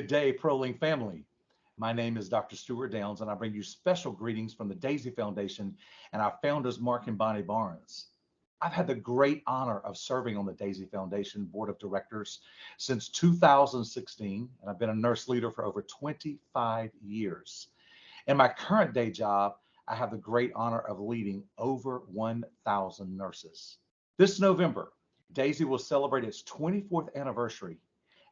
day, ProLink family. My name is Dr. Stuart Downs, and I bring you special greetings from the Daisy Foundation and our founders, Mark and Bonnie Barnes. I've had the great honor of serving on the Daisy Foundation Board of Directors since 2016, and I've been a nurse leader for over 25 years. In my current day job, I have the great honor of leading over 1,000 nurses. This November, Daisy will celebrate its 24th anniversary,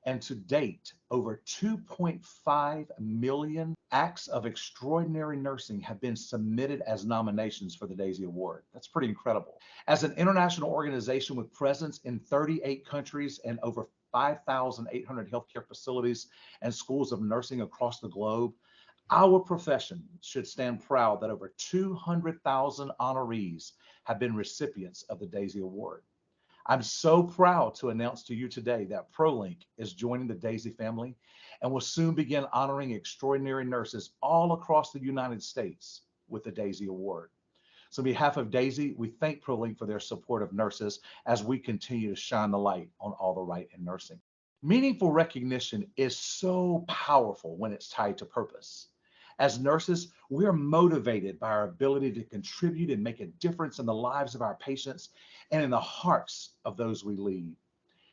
and to date, over 2.5 million acts of extraordinary nursing have been submitted as nominations for the Daisy Award. That's pretty incredible. As an international organization with presence in 38 countries and over 5,800 healthcare facilities and schools of nursing across the globe, our profession should stand proud that over 200,000 honorees have been recipients of the Daisy Award. I'm so proud to announce to you today that ProLink is joining the Daisy family and will soon begin honoring extraordinary nurses all across the United States with the Daisy Award. So on behalf of Daisy, we thank ProLink for their support of nurses as we continue to shine the light on all the right in nursing. Meaningful recognition is so powerful when it's tied to purpose. As nurses, we are motivated by our ability to contribute and make a difference in the lives of our patients and in the hearts of those we lead.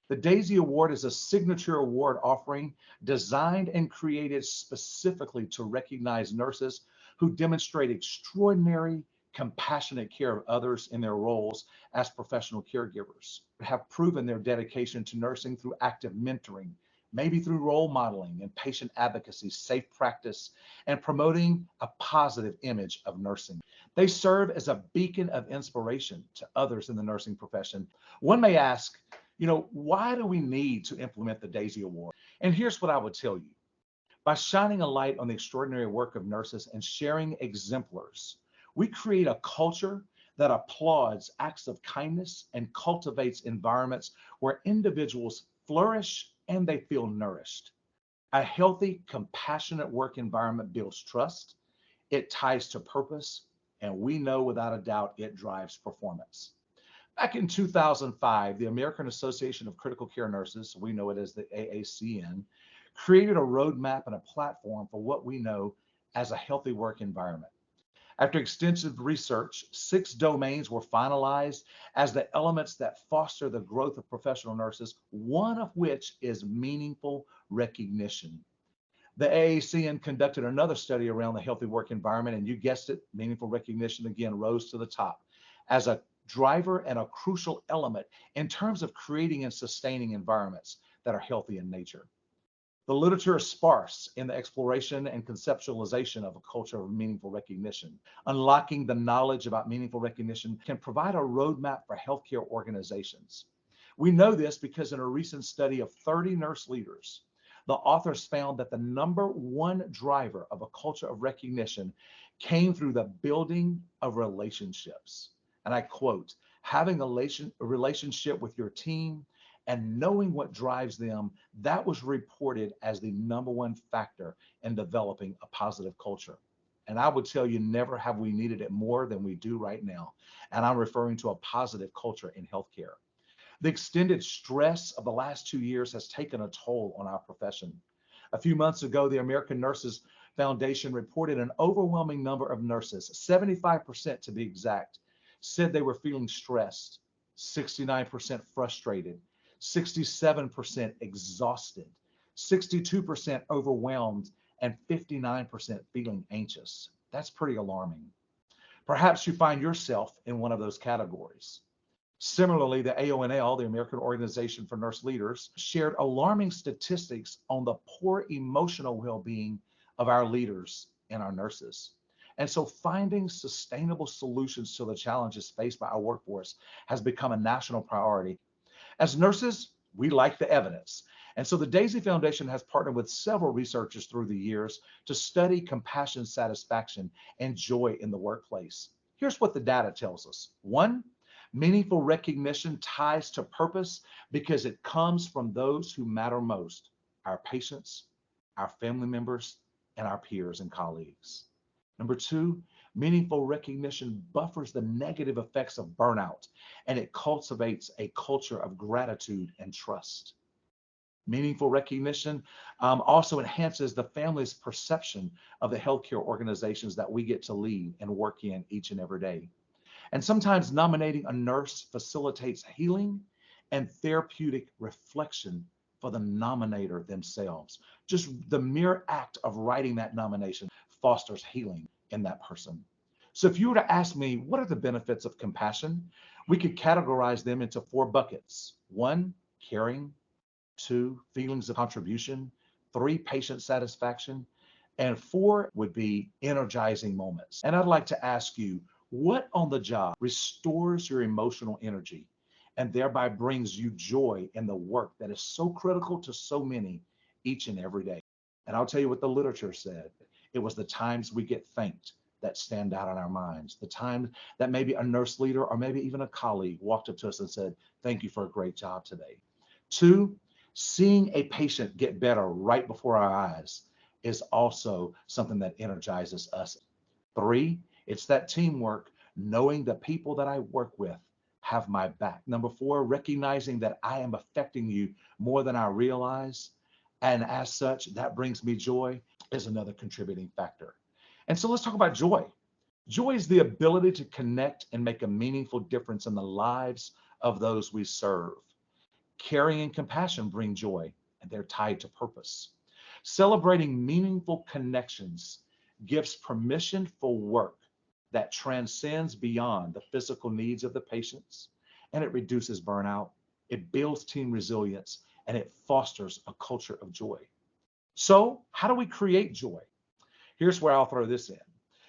The Daisy Award is a signature award offering designed and created specifically to recognize nurses who demonstrate extraordinary, compassionate care of others in their roles as professional caregivers, have proven their dedication to nursing through active mentoring, maybe through role modeling and patient advocacy, safe practice, and promoting a positive image of nursing. They serve as a beacon of inspiration to others in the nursing profession. One may ask, why do we need to implement the Daisy Award? And here's what I would tell you. By shining a light on the extraordinary work of nurses and sharing exemplars, we create a culture that applauds acts of kindness and cultivates environments where individuals flourish and they feel nourished. A healthy, compassionate work environment builds trust, it ties to purpose, and we know without a doubt it drives performance. Back in 2005, the American Association of Critical Care Nurses, we know it as the AACN, created a roadmap and a platform for what we know as a healthy work environment. After extensive research, 6 domains were finalized as the elements that foster the growth of professional nurses, one of which is meaningful recognition. The AACN conducted another study around the healthy work environment, and you guessed it, meaningful recognition again rose to the top as a driver and a crucial element in terms of creating and sustaining environments that are healthy in nature. The literature is sparse in the exploration and conceptualization of a culture of meaningful recognition. Unlocking the knowledge about meaningful recognition can provide a roadmap for healthcare organizations. We know this because in a recent study of 30 nurse leaders, the authors found that the number one driver of a culture of recognition came through the building of relationships. And I quote, having a relationship with your team and knowing what drives them, that was reported as the number one factor in developing a positive culture. And I would tell you, never have we needed it more than we do right now. And I'm referring to a positive culture in healthcare. The extended stress of the last 2 years has taken a toll on our profession. A few months ago, the American Nurses Foundation reported an overwhelming number of nurses, 75% to be exact, said they were feeling stressed, 69% frustrated, 67% exhausted, 62% overwhelmed, and 59% feeling anxious. That's pretty alarming. Perhaps you find yourself in one of those categories. Similarly, the AONL, the American Organization for Nurse Leaders, shared alarming statistics on the poor emotional well-being of our leaders and our nurses. And so finding sustainable solutions to the challenges faced by our workforce has become a national priority. As nurses, we like the evidence. And so the Daisy Foundation has partnered with several researchers through the years to study compassion, satisfaction, and joy in the workplace. Here's what the data tells us. 1, meaningful recognition ties to purpose because it comes from those who matter most, our patients, our family members, and our peers and colleagues. Number 2, meaningful recognition buffers the negative effects of burnout, and it cultivates a culture of gratitude and trust. Meaningful recognition also enhances the family's perception of the healthcare organizations that we get to lead and work in each and every day. And sometimes nominating a nurse facilitates healing and therapeutic reflection for the nominator themselves. Just the mere act of writing that nomination fosters healing in that person. So if you were to ask me, what are the benefits of compassion? We could categorize them into four buckets. One, caring. Two, feelings of contribution. Three, patient satisfaction. And four would be energizing moments. And I'd like to ask you, what on the job restores your emotional energy and thereby brings you joy in the work that is so critical to so many each and every day? And I'll tell you what the literature said. It was the times we get thanked that stand out in our minds. The time that maybe a nurse leader or maybe even a colleague walked up to us and said, thank you for a great job today. Two, seeing a patient get better right before our eyes is also something that energizes us. Three, it's that teamwork, knowing the people that I work with have my back. Number four, recognizing that I am affecting you more than I realize. And as such, that brings me joy is another contributing factor. And so let's talk about joy. Joy is the ability to connect and make a meaningful difference in the lives of those we serve. Caring and compassion bring joy, and they're tied to purpose. Celebrating meaningful connections gives permission for work that transcends beyond the physical needs of the patients, and it reduces burnout, it builds team resilience, and it fosters a culture of joy. So, how do we create joy? Here's where I'll throw this in.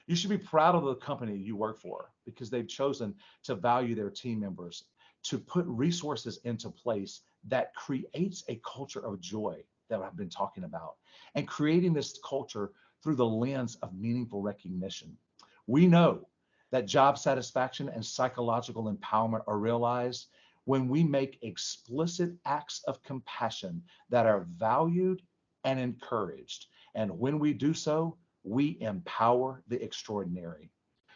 You should be proud of the company you work for because they've chosen to value their team members, to put resources into place that creates a culture of joy that I've been talking about, and creating this culture through the lens of meaningful recognition. We know that job satisfaction and psychological empowerment are realized when we make explicit acts of compassion that are valued and encouraged. And when we do so, we empower the extraordinary.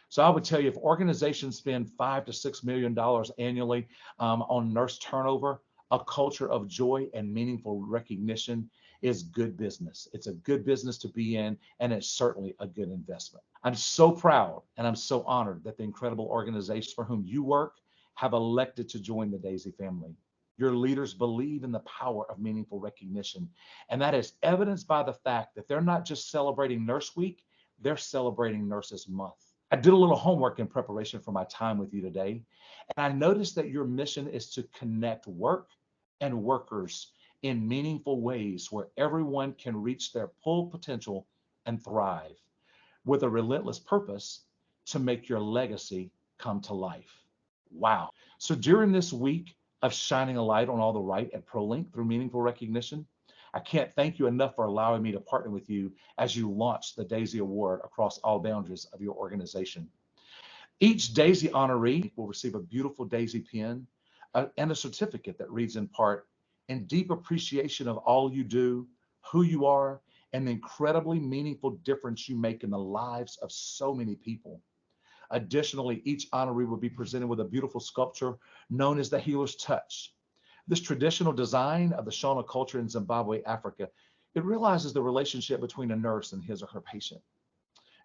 So I would tell you, if organizations spend $5 to $6 million annually on nurse turnover, a culture of joy and meaningful recognition is good business. It's a good business to be in, and it's certainly a good investment. I'm so proud and I'm so honored that the incredible organizations for whom you work have elected to join the Daisy family. Your leaders believe in the power of meaningful recognition, and that is evidenced by the fact that they're not just celebrating Nurse Week, they're celebrating Nurses Month. I did a little homework in preparation for my time with you today, and I noticed that your mission is to connect work and workers in meaningful ways where everyone can reach their full potential and thrive with a relentless purpose to make your legacy come to life. Wow. So during this week of shining a light on all the right at ProLink through meaningful recognition, I can't thank you enough for allowing me to partner with you as you launch the Daisy Award across all boundaries of your organization. Each Daisy honoree will receive a beautiful Daisy pin and a certificate that reads in part, in deep appreciation of all you do, who you are, and the incredibly meaningful difference you make in the lives of so many people. Additionally, each honoree will be presented with a beautiful sculpture known as the Healer's Touch. This traditional design of the Shona culture in Zimbabwe, Africa, it realizes the relationship between a nurse and his or her patient.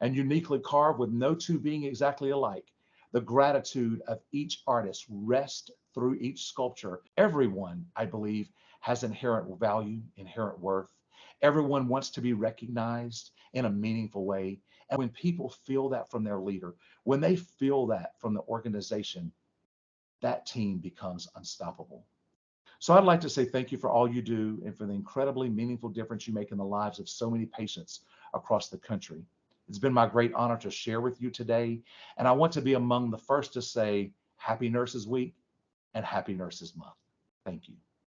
And uniquely carved with no two being exactly alike, the gratitude of each artist rests through each sculpture. Everyone, I believe, has inherent value, inherent worth. Everyone wants to be recognized in a meaningful way. And when people feel that from their leader, when they feel that from the organization, that team becomes unstoppable. So I'd like to say thank you for all you do and for the incredibly meaningful difference you make in the lives of so many patients across the country. It's been my great honor to share with you today, and I want to be among the first to say Happy Nurses Week and Happy Nurses Month. Thank you.